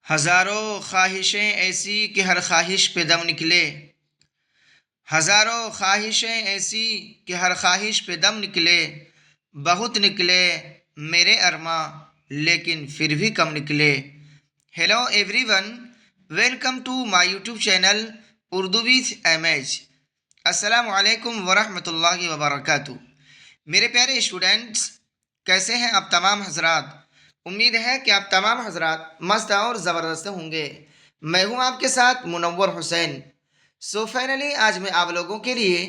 ہزاروں خواہشیں ایسی کہ ہر خواہش پہ دم نکلے، ہزاروں خواہشیں ایسی کہ ہر خواہش پہ دم نکلے، بہت نکلے میرے ارماں لیکن پھر بھی کم نکلے۔ Hello everyone, welcome to my YouTube channel Urdu with M H. السلام علیکم ورحمۃ اللہ وبرکاتہ۔ میرے پیارے اسٹوڈنٹس، کیسے ہیں آپ تمام حضرات؟ امید ہے کہ آپ تمام حضرات مست اور زبردست ہوں گے۔ میں ہوں آپ کے ساتھ منور حسین۔ سو فائنلی آج میں آپ لوگوں کے لیے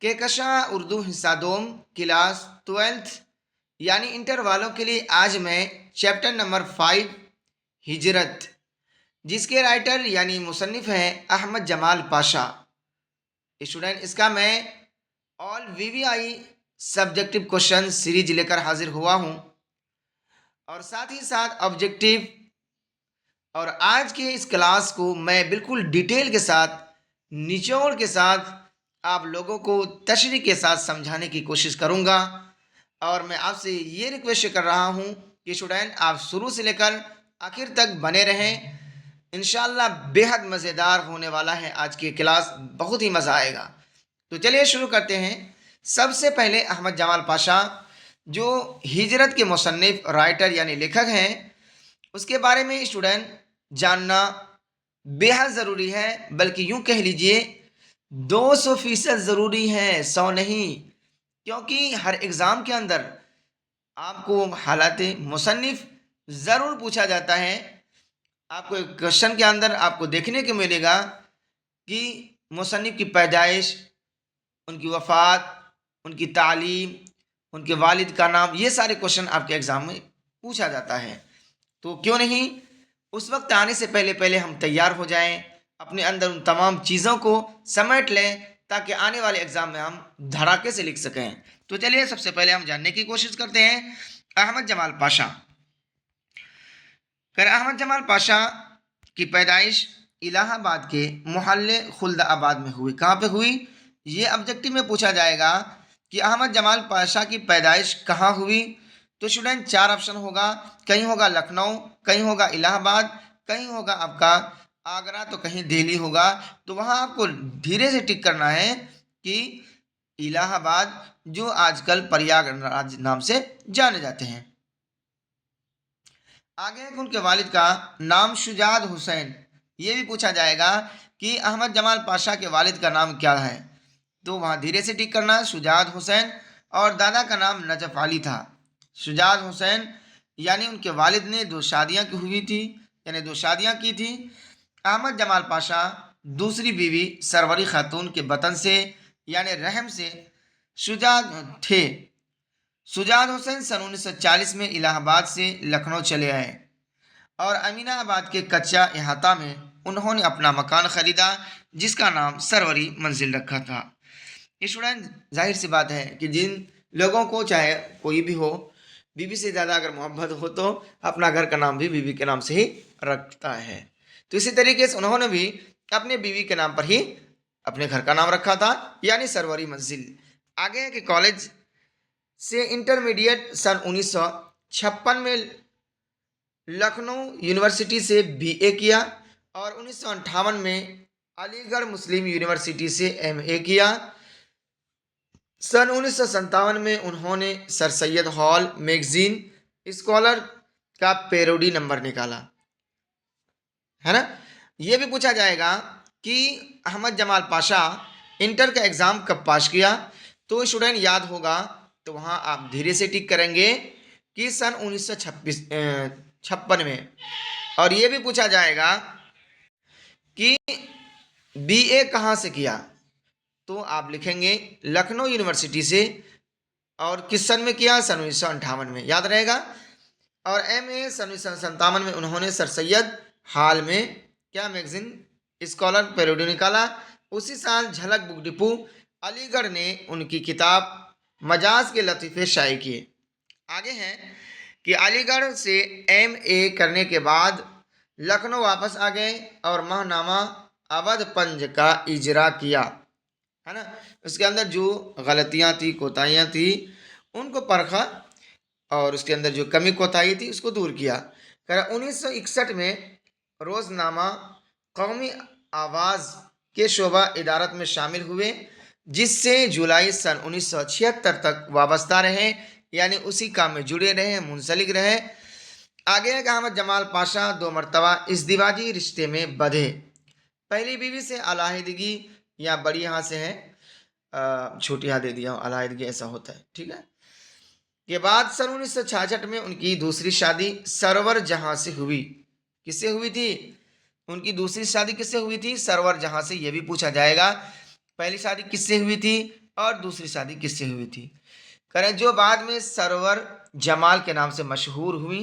کہکشاں اردو حصہ دوم کلاس 12 یعنی انٹر والوں کے لیے آج میں چیپٹر نمبر 5 ہجرت، جس کے رائٹر یعنی مصنف ہیں احمد جمال پاشا۔ اسٹوڈنٹ، اس کا میں آل وی وی آئی سبجیکٹو کوشچن سیریز لے کر حاضر ہوا ہوں، اور ساتھ ہی ساتھ آبجیکٹیو، اور آج کے اس کلاس کو میں بالکل ڈیٹیل کے ساتھ، نچوڑ کے ساتھ آپ لوگوں کو تشریح کے ساتھ سمجھانے کی کوشش کروں گا۔ اور میں آپ سے یہ ریکویسٹ کر رہا ہوں کہ اسٹوڈنٹ آپ شروع سے لے کر آخر تک بنے رہیں۔ انشاءاللہ بے حد مزیدار ہونے والا ہے آج کی کلاس، بہت ہی مزہ آئے گا۔ تو چلیے شروع کرتے ہیں۔ سب سے پہلے احمد جمال پاشا جو ہجرت کے مصنف رائٹر یعنی لیکھک ہیں، اس کے بارے میں اسٹوڈنٹ جاننا بے حد ضروری ہے، بلکہ یوں کہہ لیجئے 200% ضروری ہے، 100 نہیں، کیونکہ ہر ایگزام کے اندر آپ کو حالات مصنف ضرور پوچھا جاتا ہے۔ آپ کو ایک کوشچن کے اندر آپ کو دیکھنے کو ملے گا کہ مصنف کی پیدائش، ان کی وفات، ان کی تعلیم، ان کے والد کا نام، یہ سارے کوشچن آپ کے ایگزام میں پوچھا جاتا ہے۔ تو کیوں نہیں اس وقت آنے سے پہلے ہم تیار ہو جائیں، اپنے اندر ان تمام چیزوں کو سمیٹ لیں، تاکہ آنے والے ایگزام میں ہم دھڑاکے سے لکھ سکیں۔ تو چلیے سب سے پہلے ہم جاننے کی کوشش کرتے ہیں احمد جمال پاشا۔ احمد جمال پاشا کی پیدائش الہ آباد کے محلے خلد آباد میں ہوئی۔ کہاں پہ ہوئی؟ یہ آبجیکٹو میں پوچھا جائے گا کہ احمد جمال پاشا کی پیدائش کہاں ہوئی، تو اسٹوڈنٹ 4 آپشن ہوگا۔ کہیں ہوگا لکھنؤ، کہیں ہوگا الہ آباد، کہیں ہوگا آپ کا آگرہ، تو کہیں دہلی ہوگا۔ تو وہاں آپ کو دھیرے سے ٹک کرنا ہے کہ الہ آباد، جو آج کل پریاگ راج نام سے جانے جاتے ہیں۔ آگے ان کے والد کا نام شجاعت حسین، یہ بھی پوچھا جائے گا کہ احمد جمال پاشا کے والد کا نام کیا ہے، تو وہاں دھیرے سے ٹک کرنا شجاعت حسین، اور دادا کا نام نجف علی تھا۔ شجاعت حسین یعنی ان کے والد نے 2 شادیاں کی ہوئی تھی، یعنی 2 شادیاں کی تھی۔ احمد جمال پاشا دوسری بیوی سروری خاتون کے بطن سے یعنی رحم سے شجاعت تھے۔ شجاعت حسین سن 1940 میں الہ آباد سے لکھنؤ چلے آئے، اور امینہ آباد کے کچا احاطہ میں انہوں نے اپنا مکان خریدا، جس کا نام سروری منزل رکھا تھا۔ اسٹوڈنٹ، ظاہر سی بات ہے کہ جن لوگوں کو چاہے کوئی بھی ہو، بیوی سے زیادہ اگر محبت ہو تو اپنا گھر کا نام بھی بیوی کے نام سے ہی رکھتا ہے۔ تو اسی طریقے سے انہوں نے بھی اپنے بیوی کے نام پر ہی اپنے گھر کا نام رکھا تھا، یعنی سروری منزل۔ آگے ہے کہ کالج سے انٹرمیڈیٹ سن 1956 میں لکھنؤ یونیورسٹی سے بی اے کیا، اور 1958 میں علی گڑھ مسلم یونیورسٹی سے ایم اے کیا۔ سن 1957 میں انہوں نے سر سید ہال میگزین اسکالر کا پیروڈی نمبر نکالا، ہے نا۔ یہ بھی پوچھا جائے گا کہ احمد جمال پاشا انٹر کا ایگزام کب پاس کیا، تو اسٹوڈنٹ یاد ہوگا تو وہاں آپ دھیرے سے ٹک کریں گے کہ سن 1956 میں۔ اور یہ بھی پوچھا جائے گا کہ بی اے کہاں سے کیا، تو آپ لکھیں گے لکھنؤ یونیورسٹی سے، اور کس سن میں کیا؟ سن 1958 میں، یاد رہے گا۔ اور ایم اے سن 1957 میں انہوں نے سر سید ہال میں کیا میگزین اسکالر پیروڈی نکالا۔ اسی سال جھلک بک ڈپو علی گڑھ نے ان کی کتاب مجاز کے لطیفے شائع کیے۔ آگے ہیں کہ علی گڑھ سے ایم اے کرنے کے بعد لکھنؤ واپس آ گئے، اور ماہنامہ اودھ پنج کا اجرا کیا، ہے نا۔ اس کے اندر جو غلطیاں تھی، کوتاہیاں تھی، ان کو پرکھا، اور اس کے اندر جو کمی کوتاہی تھی اس کو دور کیا۔ 1961 میں روزنامہ قومی آواز کے شعبہ ادارت میں شامل ہوئے، جس سے جولائی سن 1976 تک وابستہ رہے، یعنی اسی کام میں جڑے رہے، منسلک رہے۔ آگے ہے کہ احمد جمال پاشا 2 مرتبہ ازدواجی رشتے میں بدھے۔ پہلی بیوی سے علیحدگی، یا بڑی یہاں سے ہے، چھوٹی یہاں دے دیا ہوں، علیحدگی ایسا ہوتا ہے، ٹھیک ہے۔ کے بعد سن 1966 میں ان کی دوسری شادی سرور جہاں سے ہوئی۔ کس سے ہوئی تھی؟ ان کی دوسری شادی کس سے ہوئی تھی؟ سرور جہاں سے۔ یہ بھی پوچھا جائے گا پہلی شادی کس سے ہوئی تھی اور دوسری شادی کس سے ہوئی تھی۔ کریں جو بعد میں سرور جمال کے نام سے مشہور ہوئی۔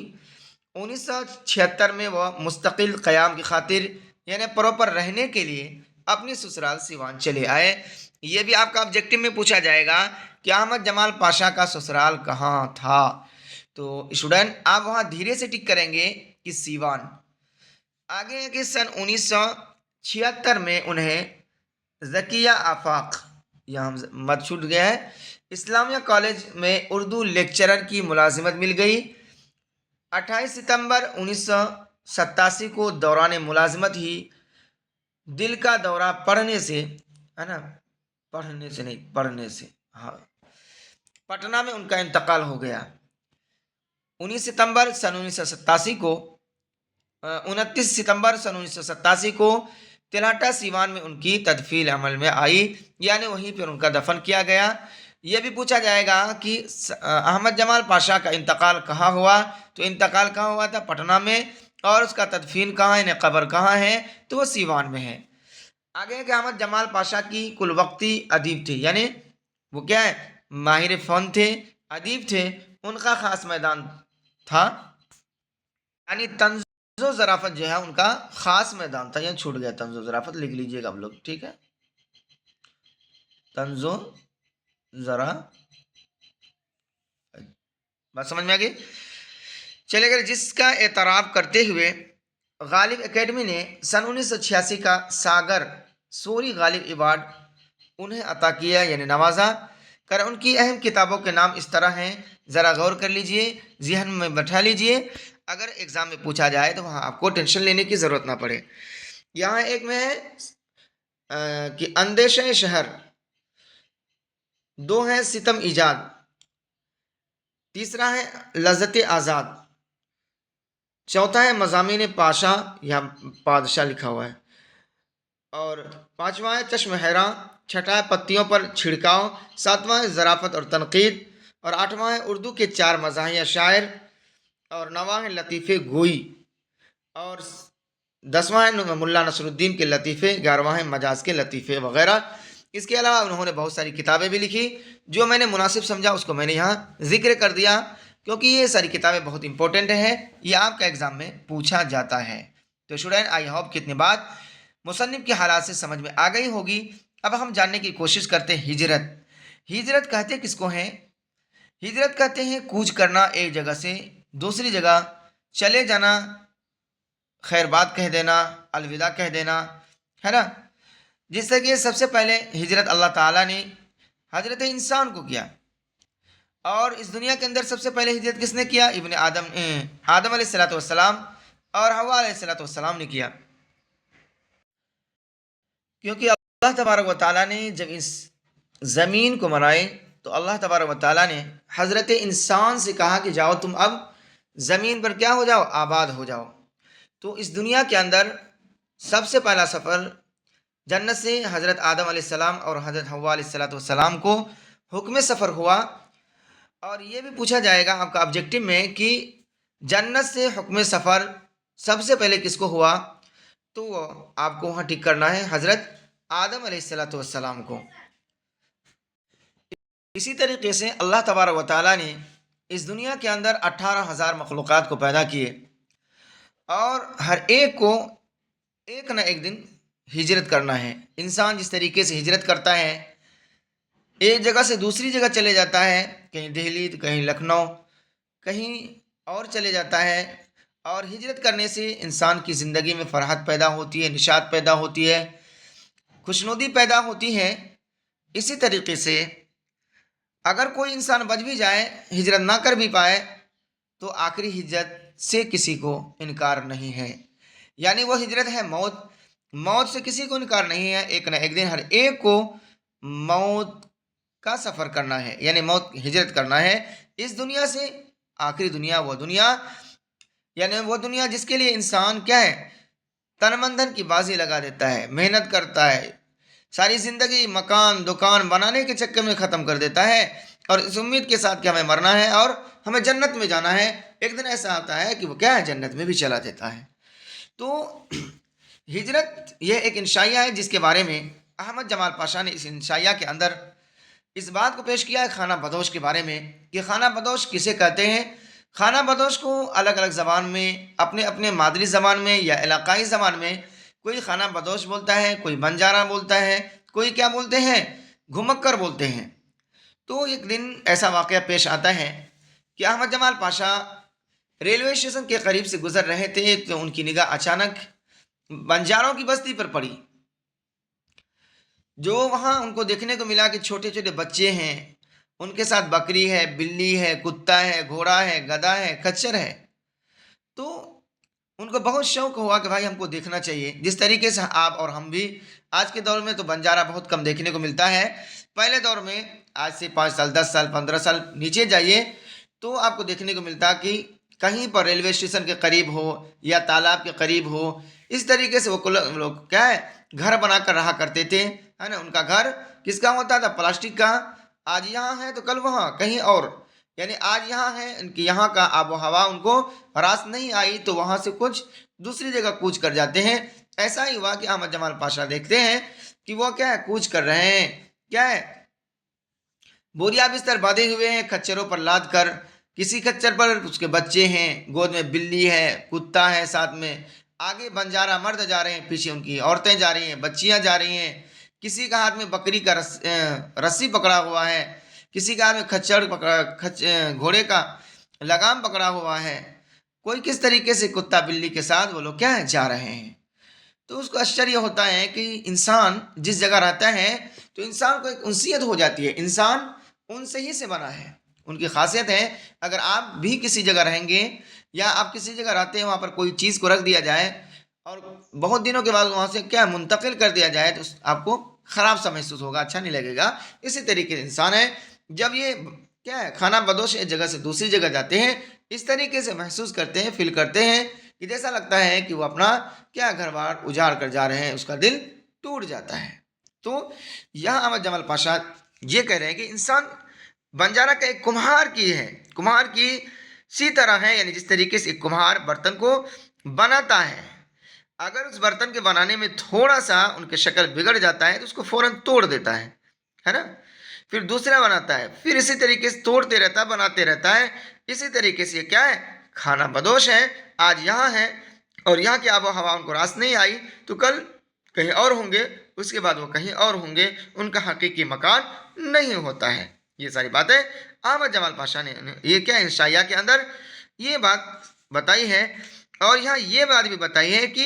1976 میں وہ مستقل قیام کی خاطر، یعنی پراپر رہنے کے لیے اپنی سسرال سیوان چلے آئے۔ یہ بھی آپ کا آبجیکٹو میں پوچھا جائے گا کہ احمد جمال پاشا کا سسرال کہاں تھا، تو اسٹوڈنٹ آپ وہاں دھیرے سے ٹک کریں گے کہ سیوان۔ آگے ہے کہ سن 1976 میں انہیں ذکیہ آفاق، یہاں مت چھوٹ گیا ہے، اسلامیہ کالج میں اردو لیکچرر کی ملازمت مل گئی۔ 28 ستمبر 1987 کو دوران ملازمت ہی دل کا دورہ پڑنے سے، ہے نا، پڑھنے سے نہیں پڑھنے سے، ہاں، پٹنہ میں ان کا انتقال ہو گیا۔ 19 ستمبر سن 1987 کو 29 ستمبر سن 1987 کو تلہٹہ سیوان میں ان کی تدفین عمل میں آئی، یعنی وہیں پر ان کا دفن کیا گیا۔ یہ بھی پوچھا جائے گا کہ احمد جمال پاشا کا انتقال کہاں ہوا، تو انتقال کہاں ہوا تھا؟ پٹنہ میں، اور اس کا تدفین کہاں ہے، یعنی قبر کہاں ہے، تو وہ سیوان میں ہے۔ آگے ہے کہ احمد جمال پاشا کی کل وقتی ادیب تھے، یعنی وہ کیا ہے، ماہر فن تھے، ادیب تھے۔ ان کا خاص میدان تھا، یعنی طنز و ظرافت جو ہے ان کا خاص میدان تھا۔ یہاں چھوٹ گیا طنز و ظرافت، لکھ لیجئے گا آپ لوگ، ٹھیک ہے، طنز و ظرافت، بات سمجھ میں آ گئی؟ چلے گئے، جس کا اعتراف کرتے ہوئے غالب اکیڈمی نے سن 1986 کا ساگر سوری غالب ایوارڈ انہیں عطا کیا، یعنی نوازا کر۔ ان کی اہم کتابوں کے نام اس طرح ہیں، ذرا غور کر لیجئے، ذہن میں بٹھا لیجئے، اگر ایگزام میں پوچھا جائے تو وہاں آپ کو ٹینشن لینے کی ضرورت نہ پڑے۔ یہاں ایک میں ہے کہ اندیشہ شہر، دو ہے ستم ایجاد، تیسرا ہے لذت آزاد، چوتھا ہے مضامین پاشا، یہاں پادشاہ لکھا ہوا ہے، اور پانچواں ہے چشم حیراں، چھٹا ہے پتیوں پر چھڑکاؤ، ساتواں ہے ظرافت اور تنقید، اور آٹھواں ہے اردو کے 4 مزاحیہ شاعر، اور نواں ہے لطیفے گوئی، اور 10واں ہے ملا نصر الدین کے لطیفے، 11واں ہے مجاز کے لطیفے وغیرہ۔ اس کے علاوہ انہوں نے بہت ساری کتابیں بھی لکھی، جو میں نے مناسب سمجھا اس کو میں نے یہاں ذکر کر دیا، کیونکہ یہ ساری کتابیں بہت امپورٹنٹ ہیں، یہ آپ کا ایگزام میں پوچھا جاتا ہے۔ تو اسٹوڈنٹ آئی ہوپ کتنی بات مصنف کے حالات سے سمجھ میں آ گئی ہوگی۔ اب ہم جاننے کی کوشش کرتے ہیں ہجرت۔ ہجرت کہتے کس کو ہیں؟ ہجرت کہتے ہیں کوچ کرنا، ایک جگہ سے دوسری جگہ چلے جانا، خیر بات کہہ دینا، الوداع کہہ دینا، ہے نا۔ جس سے کہ سب سے پہلے ہجرت اللہ تعالیٰ نے حضرت انسان کو کیا، اور اس دنیا کے اندر سب سے پہلے ہجرت کس نے کیا؟ ابن آدم علیہ السلام اور حوا علیہ السلام نے کیا، کیونکہ اللہ تبارک و تعالیٰ نے جب اس زمین کو بنائے تو اللہ تبارک و تعالیٰ نے حضرت انسان سے کہا کہ جاؤ تم اب زمین پر کیا ہو جاؤ، آباد ہو جاؤ۔ تو اس دنیا کے اندر سب سے پہلا سفر جنت سے حضرت آدم علیہ السلام اور حضرت حوا علیہ السلام کو حکم سفر ہوا۔ اور یہ بھی پوچھا جائے گا آپ کا آبجیکٹو میں کہ جنت سے حکم سفر سب سے پہلے کس کو ہوا، تو آپ کو وہاں ٹک کرنا ہے حضرت آدم علیہ السلام کو۔ اسی طریقے سے اللہ تبارک و تعالیٰ نے اس دنیا کے اندر 18,000 مخلوقات کو پیدا کیے، اور ہر ایک کو ایک نہ ایک دن ہجرت کرنا ہے۔ انسان جس طریقے سے ہجرت کرتا ہے، ایک جگہ سے دوسری جگہ چلے جاتا ہے، کہیں دہلی تو کہیں لکھنؤ، کہیں اور چلے جاتا ہے، اور ہجرت کرنے سے انسان کی زندگی میں فرحت پیدا ہوتی ہے، نشاط پیدا ہوتی ہے، خوشنودی پیدا ہوتی ہے۔ اسی طریقے سے اگر کوئی انسان بچ بھی جائے، ہجرت نہ کر بھی پائے، تو آخری ہجرت سے کسی کو انکار نہیں ہے۔ یعنی وہ ہجرت ہے موت. موت سے کسی کو انکار نہیں ہے. ایک نہ ایک دن ہر ایک کو موت کا سفر کرنا ہے، یعنی موت ہجرت کرنا ہے اس دنیا سے. آخری دنیا وہ دنیا، یعنی وہ دنیا جس کے لیے انسان کیا ہے، تن من دھن کی بازی لگا دیتا ہے، محنت کرتا ہے، ساری زندگی مکان دکان بنانے کے چکر میں ختم کر دیتا ہے، اور اس امید کے ساتھ کہ ہمیں مرنا ہے اور ہمیں جنت میں جانا ہے. ایک دن ایسا آتا ہے کہ وہ کیا ہے، جنت میں بھی چلا دیتا ہے. تو ہجرت یہ ایک انشائیہ ہے جس کے بارے میں احمد جمال پاشا نے اس انشائیہ کے اندر اس بات کو پیش کیا ہے خانہ بدوش کے بارے میں، کہ خانہ بدوش کسے کہتے ہیں. خانہ بدوش کو الگ الگ زبان میں، اپنے اپنے مادری زبان میں یا علاقائی زبان میں کوئی خانہ بدوش بولتا ہے، کوئی بنجارہ بولتا ہے، کوئی کیا بولتے ہیں، گھمکر بولتے ہیں. تو ایک دن ایسا واقعہ پیش آتا ہے کہ احمد جمال پاشا ریلوے اسٹیشن کے قریب سے گزر رہے تھے تو ان کی نگاہ اچانک بنجاروں کی بستی پر پڑی. جو وہاں ان کو دیکھنے کو ملا کہ چھوٹے چھوٹے بچے ہیں، ان کے ساتھ بکری ہے، بلی ہے، کتا ہے، گھوڑا ہے، گدھا ہے، کچر ہے. تو ان کو بہت شوق ہوا کہ بھائی ہم کو دیکھنا چاہیے. جس طریقے سے آپ اور ہم بھی آج کے دور میں تو بنجارہ بہت کم دیکھنے کو ملتا ہے. پہلے دور میں آج سے 5 سال 10 سال 15 سال نیچے جائیے تو آپ کو دیکھنے کو ملتا کہ کہیں پر ریلوے اسٹیشن کے قریب ہو یا تالاب کے قریب ہو، اس طریقے سے وہ لوگ کیا ہے، گھر بنا کر رہا کرتے تھے، ہے نا. ان کا گھر کس کا ہوتا تھا؟ پلاسٹک کا. آج یہاں ہے تو کل وہاں کہیں اور، یعنی آج یہاں ہے، ان کی یہاں کا آب و ہوا ان کو راس نہیں آئی تو وہاں سے کچھ دوسری جگہ کوچ کر جاتے ہیں. ایسا ہی ہوا کہ احمد جمال پاشا دیکھتے ہیں کہ وہ کیا ہے، کوچ کر رہے ہیں، کیا ہے، بوریا بستر باندھے ہوئے ہیں کچروں پر لاد کر. کسی کچر پر اس کے بچے ہیں، گود میں بلی ہے، کتا ہے، ساتھ میں آگے بنجارہ مرد جا رہے ہیں، پیچھے ان کی عورتیں جا رہی ہیں، بچیاں جا رہی ہیں. کسی کا ہاتھ میں بکری کا رسی پکڑا ہوا ہے، کسی کا ہاتھ میں گھوڑے کا لگام پکڑا ہوا ہے. کوئی کس طریقے سے کتا بلی کے ساتھ وہ لوگ کیا ہے، جا رہے ہیں. تو اس کو آشچریہ ہوتا ہے کہ انسان جس جگہ رہتا ہے تو انسان کو ایک انسیت ہو جاتی ہے. انسان ان سے ہی سے بنا ہے. ان کی خاصیت ہے، اگر آپ بھی کسی جگہ رہیں گے یا آپ کسی جگہ رہتے ہیں، وہاں پر کوئی چیز کو رکھ دیا جائے اور بہت دنوں کے بعد وہاں سے کیا منتقل کر دیا جائے تو آپ کو خراب سا محسوس ہوگا، اچھا نہیں لگے گا. اسی طریقے سے انسان ہے، جب یہ کیا ہے، خانہ بدوش ایک جگہ سے دوسری جگہ جاتے ہیں، اس طریقے سے محسوس کرتے ہیں، فیل کرتے ہیں کہ جیسا لگتا ہے کہ وہ اپنا کیا گھر بار اجاڑ کر جا رہے ہیں، اس کا دل ٹوٹ جاتا ہے. تو یہاں احمد جمال پاشا یہ کہہ رہے ہیں کہ انسان بنجارہ کا ایک کمہار کی ہے، کمہار کی سی طرح ہے. یعنی جس طریقے سے ایک کمہار برتن کو بناتا ہے، اگر اس برتن کے بنانے میں تھوڑا سا ان کی شکل بگڑ جاتا ہے تو اس کو فوراً توڑ دیتا ہے نا. پھر دوسرا بناتا ہے، پھر اسی طریقے سے توڑتے رہتا ہے، بناتے رہتا ہے. اسی طریقے سے یہ کیا ہے، خانہ بدوش ہے. آج یہاں ہے اور یہاں کی آب و ہوا ان کو راس نہیں آئی تو کل کہیں اور ہوں گے، اس کے بعد وہ کہیں اور ہوں گے. ان کا حقیقی مکان نہیں ہوتا ہے. یہ ساری باتیں احمد جمال پاشا نے یہ کیا انشائیہ کے اندر یہ بات بتائی ہے. اور یہاں یہ بات بھی بتائی ہے کہ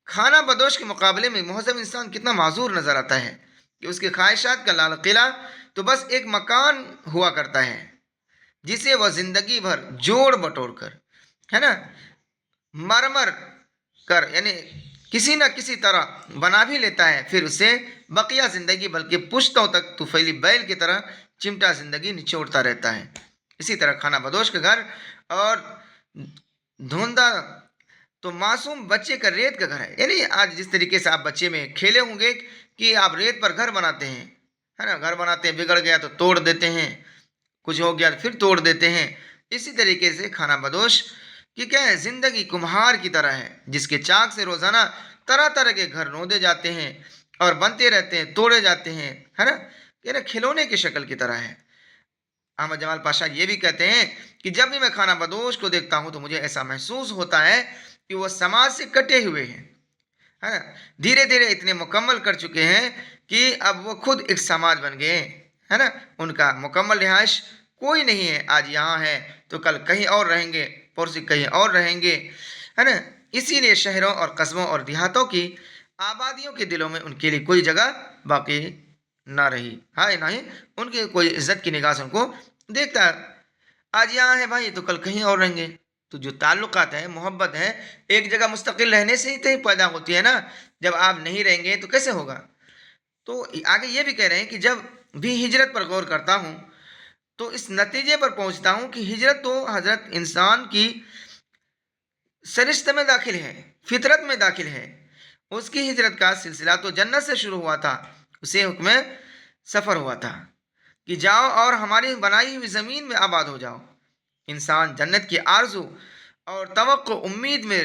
خانہ بدوش کے مقابلے میں مہذب انسان کتنا معذور نظر آتا ہے، کہ اس کی خواہشات کا لال قلعہ تو بس ایک مکان ہوا کرتا ہے جسے وہ زندگی بھر جوڑ بٹور کر، ہے نا، مرمر کر، یعنی کسی نہ کسی طرح بنا بھی لیتا ہے، پھر اسے بقیہ زندگی بلکہ پشتوں تک طفیلی بیل کی طرح چمٹا زندگی نچوڑتا رہتا ہے. اسی طرح خانہ بدوش کے گھر اور دھوندا تو معصوم بچے کا ریت کا گھر ہے. یعنی آج جس طریقے سے آپ بچے میں کھیلے ہوں گے کہ آپ ریت پر گھر بناتے ہیں، ہے نا، گھر بناتے ہیں، بگڑ گیا تو توڑ دیتے ہیں، کچھ ہو گیا پھر توڑ دیتے ہیں. اسی طریقے سے خانہ بدوش کہ کیا ہے، زندگی کمہار کی طرح ہے جس کے چاک سے روزانہ طرح طرح کے گھر رودے جاتے ہیں اور بنتے رہتے ہیں، توڑے جاتے ہیں، ہے نا. یعنی کھلونے کی شکل کی طرح ہے. احمد جمال پاشا یہ بھی کہتے ہیں کہ جب بھی میں خانہ بدوش کو دیکھتا ہوں تو مجھے ایسا محسوس ہوتا ہے کہ وہ سماج سے کٹے ہوئے ہیں، ہے نا، دھیرے دھیرے اتنے مکمل کر چکے ہیں کہ اب وہ خود ایک سماج بن گئے، ہے نا. ان کا مکمل رہائش کوئی نہیں ہے. آج یہاں ہے تو کل کہیں اور رہیں گے، پرسوں کہیں اور رہیں گے، ہے نا. اسی لیے شہروں اور قصبوں اور دیہاتوں کی آبادیوں کے دلوں میں ان کے لیے کوئی جگہ باقی نہ رہی، ہاں نہ ہی ان کے کوئی عزت کی نگاہ سے ان کو دیکھتا ہے. آج یہاں ہے بھائی تو کل کہیں اور رہیں گے. تو جو تعلقات ہیں، محبت ہے، ایک جگہ مستقل رہنے سے ہی پیدا ہوتی ہے نا. جب آپ نہیں رہیں گے تو کیسے ہوگا؟ تو آگے یہ بھی کہہ رہے ہیں کہ جب بھی ہجرت پر غور کرتا ہوں تو اس نتیجے پر پہنچتا ہوں کہ ہجرت تو حضرت انسان کی سرشت میں داخل ہے، فطرت میں داخل ہے. اس کی ہجرت کا سلسلہ تو جنت سے شروع ہوا تھا. اسے حکم سفر ہوا تھا کہ جاؤ اور ہماری بنائی ہوئی زمین میں آباد ہو جاؤ. انسان جنت کی آرزو اور توقع امید میں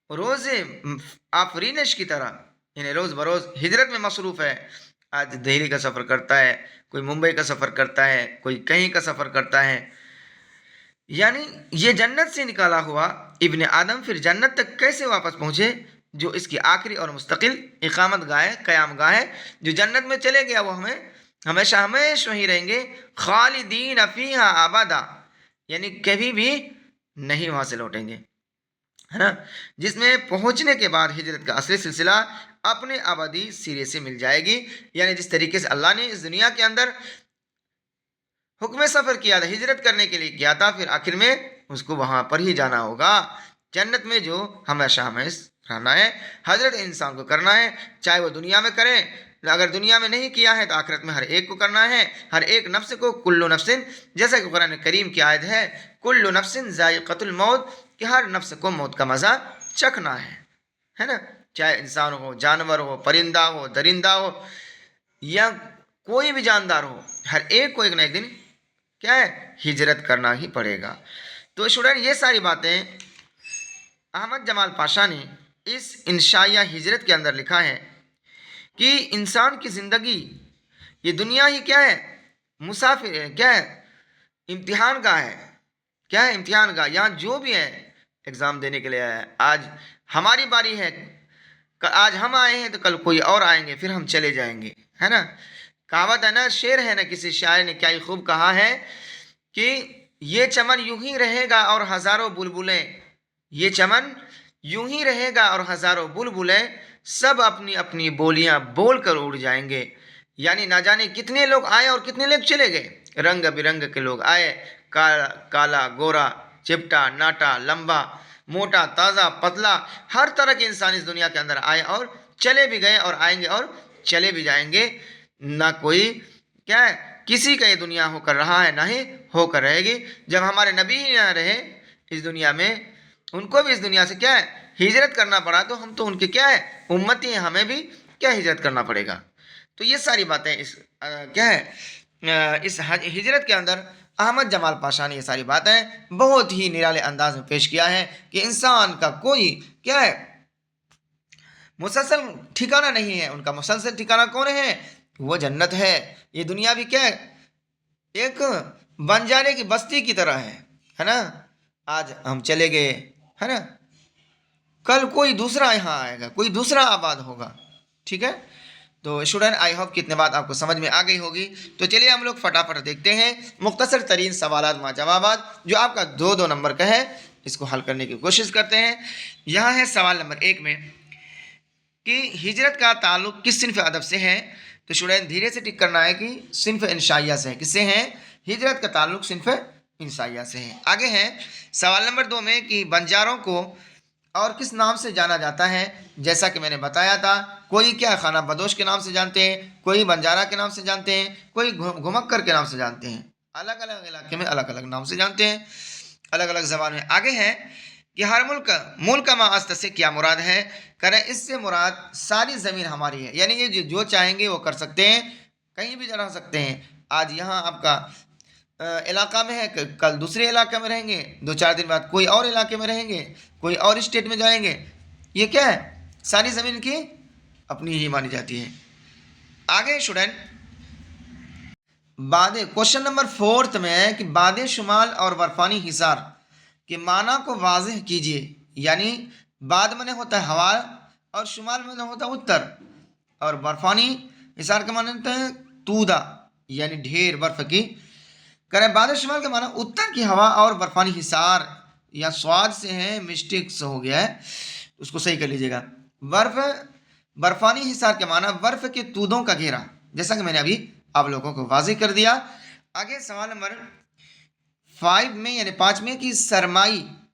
روز آفرینش کی طرح یعنی روز بروز ہجرت میں مصروف ہے. آج دہلی کا سفر کرتا ہے، کوئی ممبئی کا سفر کرتا ہے، کوئی کہیں کا سفر کرتا ہے. یعنی یہ جنت سے نکالا ہوا ابن آدم پھر جنت تک کیسے واپس پہنچے جو اس کی آخری اور مستقل اقامت گاہ ہے، قیام گاہ ہے. جو جنت میں چلے گیا وہ ہمیں ہمیشہ ہمیشہ وہیں رہیں گے، خالدین فیہا ابدا، یعنی کبھی بھی نہیں وہاں سے لوٹیں گے، ہے نا. جس میں پہنچنے کے بعد ہجرت کا اصلی سلسلہ اپنے ابدی سرے سے مل جائے گی. یعنی جس طریقے سے اللہ نے اس دنیا کے اندر حکم سفر کیا تھا، ہجرت کرنے کے لیے کیا تھا، پھر آخر میں اس کو وہاں پر ہی جانا ہوگا. جنت میں جو ہمیشہ ہمیشہ رہنا ہے، حضرت انسان کو کرنا ہے، چاہے وہ دنیا میں کریں. اگر دنیا میں نہیں کیا ہے تو آخرت میں ہر ایک کو کرنا ہے، ہر ایک نفس کو. کل نفس، جیسا کہ قرآن کریم کی آیت ہے، کل نفس ذائقۃ الموت، کہ ہر نفس کو موت کا مزہ چکھنا ہے نا. چاہے انسان ہو، جانور ہو، پرندہ ہو، درندہ ہو، یا کوئی بھی جاندار ہو، ہر ایک کو ایک نہ ایک دن کیا ہے، ہجرت کرنا ہی پڑے گا. تو اسٹوڈنٹ یہ ساری باتیں احمد جمال پاشا نے اس انشائیہ ہجرت کے اندر لکھا ہے کہ انسان کی زندگی یہ دنیا ہی کیا ہے، مسافر ہے، کیا ہے، امتحان گاہ ہے. کیا ہے؟ امتحان گاہ. یہاں جو بھی ہے ایگزام دینے کے لیے آیا ہے. آج ہماری باری ہے، آج ہم آئے ہیں تو کل کوئی اور آئیں گے، پھر ہم چلے جائیں گے، ہے نا. کہاوت ہے نا، شعر ہے نا، کسی شاعر نے کیا ہی خوب کہا ہے کہ یہ چمن یوں ہی رہے گا اور ہزاروں بلبلیں، یہ چمن یوں ہی رہے گا اور ہزاروں بلبلیں سب اپنی اپنی بولیاں بول کر اڑ جائیں گے. یعنی نہ جانے کتنے لوگ آئے اور کتنے لوگ چلے گئے. رنگ برنگ کے لوگ آئے، کالا گورا، چپٹا ناٹا، لمبا موٹا، تازہ پتلا، ہر طرح کے انسان اس دنیا کے اندر آئے اور چلے بھی گئے اور آئیں گے اور چلے بھی جائیں گے. نہ کوئی کیا ہے، کسی کا یہ دنیا ہو کر رہا ہے، نہ ہی ہو کر رہے گی. جب ہمارے نبی نہ رہے اس دنیا میں، ان کو بھی اس دنیا سے کیا ہے، ہجرت کرنا پڑا، تو ہم تو ان کے کیا ہے، امتی ہیں، ہمیں بھی کیا ہجرت کرنا پڑے گا. تو یہ ساری باتیں اس کیا ہے، اس ہجرت کے اندر احمد جمال پاشا نے یہ ساری باتیں بہت ہی نرالے انداز میں پیش کیا ہے کہ انسان کا کوئی کیا ہے، مسلسل ٹھکانہ نہیں ہے. ان کا مسلسل ٹھکانہ کون ہے؟ وہ جنت ہے. یہ دنیا بھی کیا ہے، ایک بن جانے کی بستی کی طرح ہے نا. آج ہم چلے گئے، ہے نا، کل کوئی دوسرا یہاں آئے گا، کوئی دوسرا آباد ہوگا. ٹھیک ہے. تو اسٹوڈنٹ آئی ہوپ کہ اتنے بات آپ کو سمجھ میں آ گئی ہوگی. تو چلیے ہم لوگ فٹافٹ دیکھتے ہیں مختصر ترین سوالات مع جوابات جو آپ کا 2 نمبر کا ہے. اس کو حل کرنے کی کوشش کرتے ہیں. یہاں ہے سوال نمبر 1 میں کہ ہجرت کا تعلق کس صنف ادب سے ہے. تو اسٹوڈنٹ دھیرے سے ٹک کرنا ہے کہ صنف انشائیہ سے ہے. کس سے ہے؟ ہجرت کا تعلق صنف انشائیہ سے ہے. آگے ہے سوال نمبر 2 میں کہ بنجاروں کو اور کس نام سے جانا جاتا ہے. جیسا کہ میں نے بتایا تھا، کوئی کیا خانہ بدوش کے نام سے جانتے ہیں، کوئی بنجارہ کے نام سے جانتے ہیں، کوئی گھمکر کے نام سے جانتے ہیں. الگ الگ علاقے میں الگ الگ نام سے جانتے ہیں، الگ الگ زبان میں. آگے ہے کہ ہر ملک ما است سے کیا مراد ہے. کریں اس سے مراد ساری زمین ہماری ہے. یعنی یہ جو چاہیں گے وہ کر سکتے ہیں، کہیں بھی رہ سکتے ہیں. آج یہاں آپ کا علاقہ میں ہے، کل دوسرے علاقے میں رہیں گے، 2-4 دن بعد کوئی اور علاقے میں رہیں گے، کوئی اور اسٹیٹ میں جائیں گے. یہ کیا ہے، ساری زمین کی اپنی ہی مانی جاتی ہے. آگے اسٹوڈنٹ کوشچن نمبر 4 میں ہے کہ باد شمال اور برفانی حصار کے معنی کو واضح کیجیے. یعنی باد میں ہوتا ہے ہوا اور شمال میں ہوتا ہے اتر، اور برفانی حصار کے معنی ہوتا ہے تودا یعنی ڈھیر برف کی. کریں باد شمال کے معنی اتر کی ہوا اور برفانی حصار، یا سواد سے ہے، مسٹیک سے ہو گیا ہے، اس کو صحیح کر لیجیے گا. برفانی حصار کے معنی برف کے تودوں کا گھیرا، جیسا کہ میں نے ابھی آپ لوگوں کو واضح کر دیا. آگے سوال نمبر 5 میں یعنی 5 میں کہ سرمائی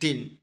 3।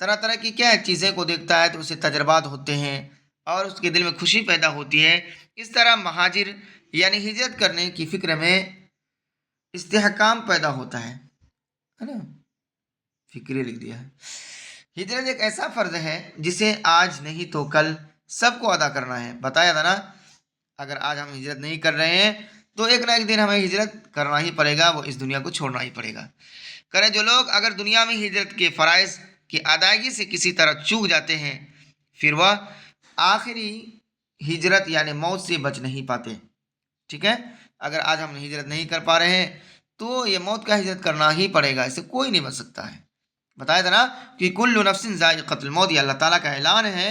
طرح طرح کی کیا ہے چیزیں کو دیکھتا ہے تو اسے تجربات ہوتے ہیں اور اس کے دل میں خوشی پیدا ہوتی ہے۔ اس طرح مہاجر یعنی ہجرت کرنے کی فکر میں استحکام پیدا ہوتا ہے نا، فکرے لکھ دیا ہے۔ ہجرت ایک ایسا فرض ہے جسے آج نہیں تو کل سب کو ادا کرنا ہے۔ بتایا تھا نا، اگر آج ہم ہجرت نہیں کر رہے ہیں تو ایک نہ ایک دن ہمیں ہجرت کرنا ہی پڑے گا، وہ اس دنیا کو چھوڑنا ہی پڑے گا۔ کریں جو لوگ اگر دنیا میں ہجرت کے فرائض کی ادائیگی سے کسی طرح چوک جاتے ہیں، پھر وہ آخری ہجرت یعنی موت سے بچ نہیں پاتے۔ ٹھیک ہے، اگر آج ہم ہجرت نہیں کر پا رہے ہیں تو یہ موت کا ہجرت کرنا ہی پڑے گا، اسے کوئی نہیں بچ سکتا ہے۔ بتایا تھا نا کہ کل نفس ذائقۃ الموت، یہ اللہ تعالیٰ کا اعلان ہے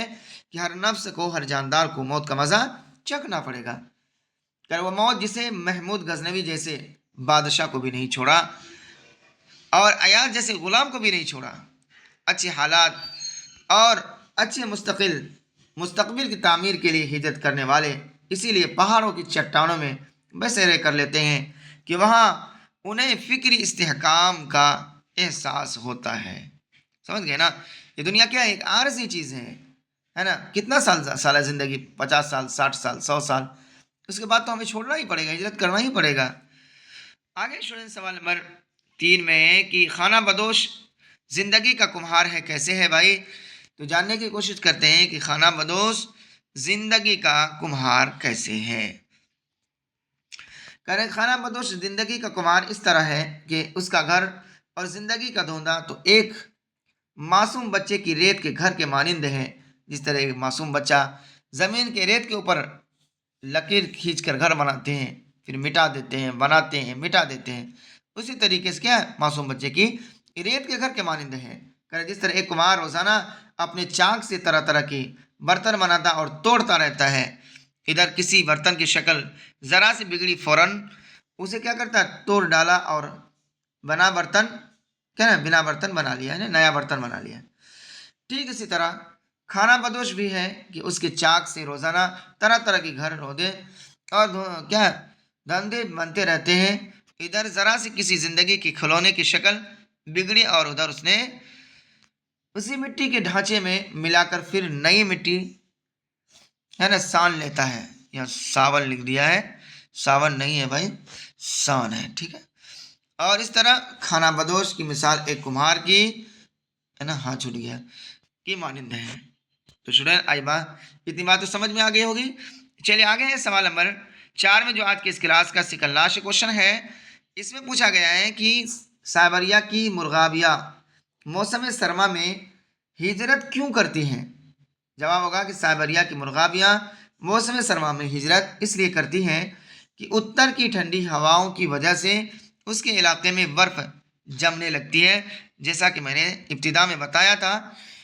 کہ ہر نفس کو، ہر جاندار کو موت کا مزہ چکھنا پڑے گا۔ کہ وہ موت جسے محمود غزنوی جیسے بادشاہ کو بھی نہیں چھوڑا اور ایاز جیسے غلام کو بھی نہیں چھوڑا، اچھے حالات اور اچھے مستقبل کی تعمیر کے لیے ہجرت کرنے والے اسی لیے پہاڑوں کی چٹانوں میں بسیرے کر لیتے ہیں کہ وہاں انہیں فکری استحکام کا احساس ہوتا ہے۔ سمجھ گئے نا، یہ دنیا کیا ہے، ایک عارضی چیز ہے نا۔ کتنا سال ہے زندگی، 50 سال، 60 سال، 100 سال، اس کے بعد تو ہمیں چھوڑنا ہی پڑے گا، ہجرت کرنا ہی پڑے گا۔ آگے اسٹوڈنٹ سوال نمبر 3 میں ہے کہ خانہ بدوش زندگی کا کمہار ہے، کیسے ہے بھائی؟ تو جاننے کی کوشش کرتے ہیں کہ خانہ بدوش زندگی کا کمہار کیسے ہے۔ کہہ رہے خانہ بدوش زندگی کا کمہار اس طرح ہے کہ اس کا گھر اور زندگی کا دھوندا تو ایک معصوم بچے کی ریت کے گھر کے مانند ہے۔ جس طرح ایک معصوم بچہ زمین کے ریت کے اوپر لکیر کھینچ کر گھر بناتے ہیں، پھر مٹا دیتے ہیں، بناتے ہیں، مٹا دیتے ہیں، اسی طریقے سے کیا معصوم بچے کی ریت کے گھر کے مانند ہے۔ جس طرح ایک کمہار روزانہ اپنے چاک سے طرح طرح کی برتن بناتا اور توڑتا رہتا ہے، ادھر کسی برتن کی شکل ذرا سے بگڑی فوراً اسے کیا کرتا ہے، توڑ ڈالا اور بنا برتن بنا لیا ہے، نیا برتن بنا لیا۔ ٹھیک اسی طرح کھانا بدوش بھی ہے کہ اس کے چاک سے روزانہ طرح طرح کے گھر رودے اور کیا دھندے بنتے رہتے ہیں، ادھر ذرا سے کسی زندگی کی کھلونے کی شکل بگڑی اور ادھر اس نے اسی مٹی کے ڈھانچے میں ملا کر پھر نئی مٹی ہے نا سان لیتا ہے، یا ساون لکھ دیا ہے، ساون نہیں ہے بھائی، سان ہے، ٹھیک ہے۔ اور اس طرح کھانا بدوش کی مثال ایک کمہار کی ہے نا، ہاں چھوٹ گیا، کی مانند ہے۔ تو اسٹوڈنٹ آئی بات اتنی بات تو سمجھ میں آ گئی ہوگی۔ چلیے آگے ہے سوال نمبر 4 میں جو آج کے اس کلاس کا سیکنڈ لاسٹ کوشچن ہے، اس میں پوچھا گیا ہے کہ سائبریا کی مرغابیاں موسم سرما میں ہجرت کیوں کرتی ہیں؟ جواب ہوگا کہ سائبریا کی مرغابیاں موسم سرما میں ہجرت اس لیے کرتی ہیں کہ اتر کی ٹھنڈی ہواؤں کی وجہ سے اس کے علاقے میں برف جمنے لگتی ہے۔ جیسا کہ میں نے ابتدا میں بتایا تھا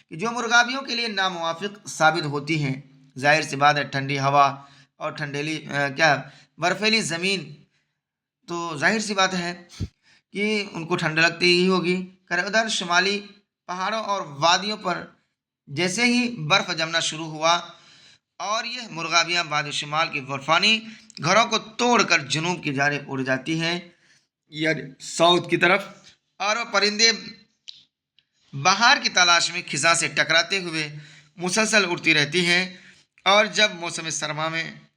کہ جو مرغابیوں کے لیے ناموافق ثابت ہوتی ہیں، ظاہر سی بات ہے ٹھنڈی ہوا اور برفیلی زمین، تو ظاہر سی بات ہے کہ ان کو ٹھنڈ لگتی ہی ہوگی۔ ادھر شمالی پہاڑوں اور وادیوں پر جیسے ہی برف جمنا شروع ہوا اور یہ مرغابیاں وادی شمال کے برفانی گھروں کو توڑ کر جنوب کی جانب اڑ جاتی ہیں، یعنی ساؤتھ کی طرف، اور وہ پرندے بہار کی تلاش میں خزاں سے ٹکراتے ہوئے مسلسل اڑتی رہتی ہیں، اور جب موسم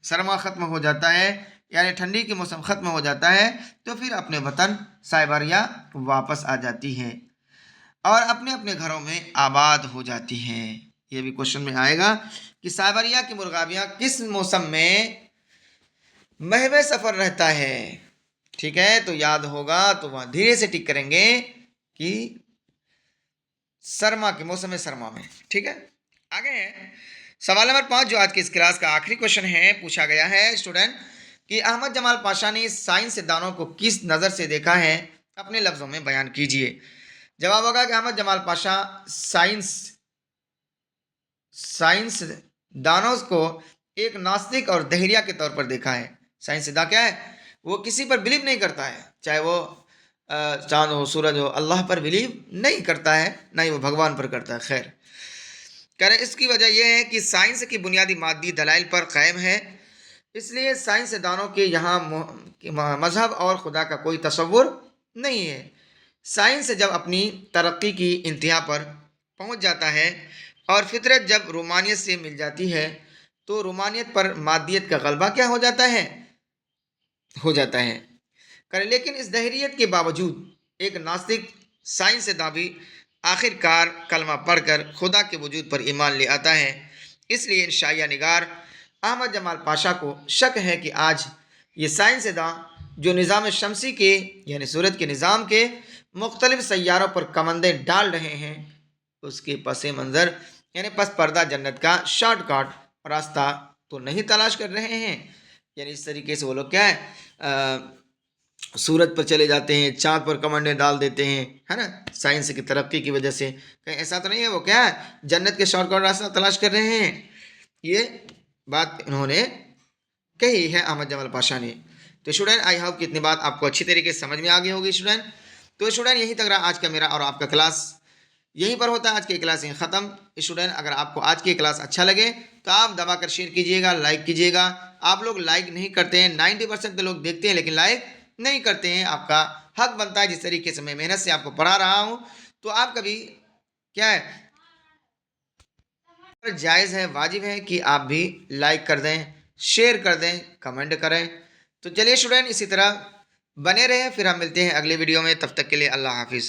سرما ختم ہو جاتا ہے یعنی ٹھنڈی کے موسم ختم ہو جاتا ہے تو پھر اپنے وطن سائبریا واپس آ جاتی ہیں اور اپنے اپنے گھروں میں آباد ہو جاتی ہیں۔ یہ بھی کوشچن میں آئے گا کہ سائبریا کی مرغابیاں کس موسم میں محو سفر رہتا ہے؟ ٹھیک ہے، تو یاد ہوگا تو وہاں دھیرے سے ٹک کریں گے کہ سرما کے موسم سرما میں۔ ٹھیک ہے، آگے ہے سوال نمبر 5 جو آج کی اس کلاس کا آخری کوشچن ہے۔ پوچھا گیا ہے اسٹوڈنٹ کہ احمد جمال پاشا نے سائنس دانوں کو کس نظر سے دیکھا ہے، اپنے لفظوں میں بیان کیجئے۔ جواب ہوگا کہ احمد جمال پاشا سائنس دانوں کو ایک ناستک اور دہریہ کے طور پر دیکھا ہے۔ سائنس داں کیا ہے، وہ کسی پر بلیو نہیں کرتا ہے، چاہے وہ چاند ہو، سورج ہو، اللہ پر بلیو نہیں کرتا ہے، نہ ہی وہ بھگوان پر کرتا ہے۔ خیر، کہہ رہے اس کی وجہ یہ ہے کہ سائنس کی بنیادی مادی دلائل پر قائم ہے، اس لیے سائنس دانوں کے یہاں مذہب اور خدا کا کوئی تصور نہیں ہے۔ سائنس جب اپنی ترقی کی انتہا پر پہنچ جاتا ہے اور فطرت جب رومانیت سے مل جاتی ہے تو رومانیت پر مادیت کا غلبہ کیا ہو جاتا ہے لیکن اس دہریت کے باوجود ایک ناستک سائنس داں بھی آخر کار کلمہ پڑھ کر خدا کے وجود پر ایمان لے آتا ہے۔ اس لیے شائعہ نگار احمد جمال پاشا کو شک ہے کہ آج یہ سائنس داں جو نظام شمسی کے یعنی سورج کے نظام کے مختلف سیاروں پر کمندیں ڈال رہے ہیں، اس کے پس منظر یعنی پس پردہ جنت کا شارٹ کٹ راستہ تو نہیں تلاش کر رہے ہیں۔ یعنی اس طریقے سے وہ لوگ کیا ہے سورج پر چلے جاتے ہیں، چاند پر کمنڈیں ڈال دیتے ہیں، ہے نا، سائنس کی ترقی کی وجہ سے کہیں ایسا تو نہیں ہے وہ کیا ہے جنت کے شارٹ کٹ راستہ تلاش کر رہے ہیں۔ یہ بات انہوں نے کہی ہے احمد جمال پاشا نے۔ تو اسٹوڈنٹ آئی ہوپ کہ اتنی بات آپ کو اچھی طریقے سے سمجھ میں آ گئی ہوگی اسٹوڈنٹ۔ تو اسٹوڈنٹ یہی تک رہا آج کا میرا اور آپ کا کلاس، یہیں پر ہوتا ہے آج کی کلاس یہیں ختم۔ اسٹوڈنٹ اگر آپ کو آج کی کلاس اچھا لگے تو آپ دبا کر شیئر کیجیے گا، لائک کیجیے گا۔ آپ لوگ لائک نہیں کرتے ہیں، 90% لوگ دیکھتے ہیں لیکن لائک نہیں کرتے ہیں۔ آپ کا حق بنتا ہے، جس طریقے سے میں محنت سے آپ کو پڑھا رہا ہوں تو آپ کا بھی کیا ہے جائز ہے، واجب ہے کہ آپ بھی لائک کر دیں، شیئر کر دیں، کمنٹ کریں۔ تو چلیے اسٹوڈنٹ اسی طرح بنے رہیں، پھر ہم ملتے ہیں اگلے ویڈیو میں، تب تک کے لیے اللہ حافظ۔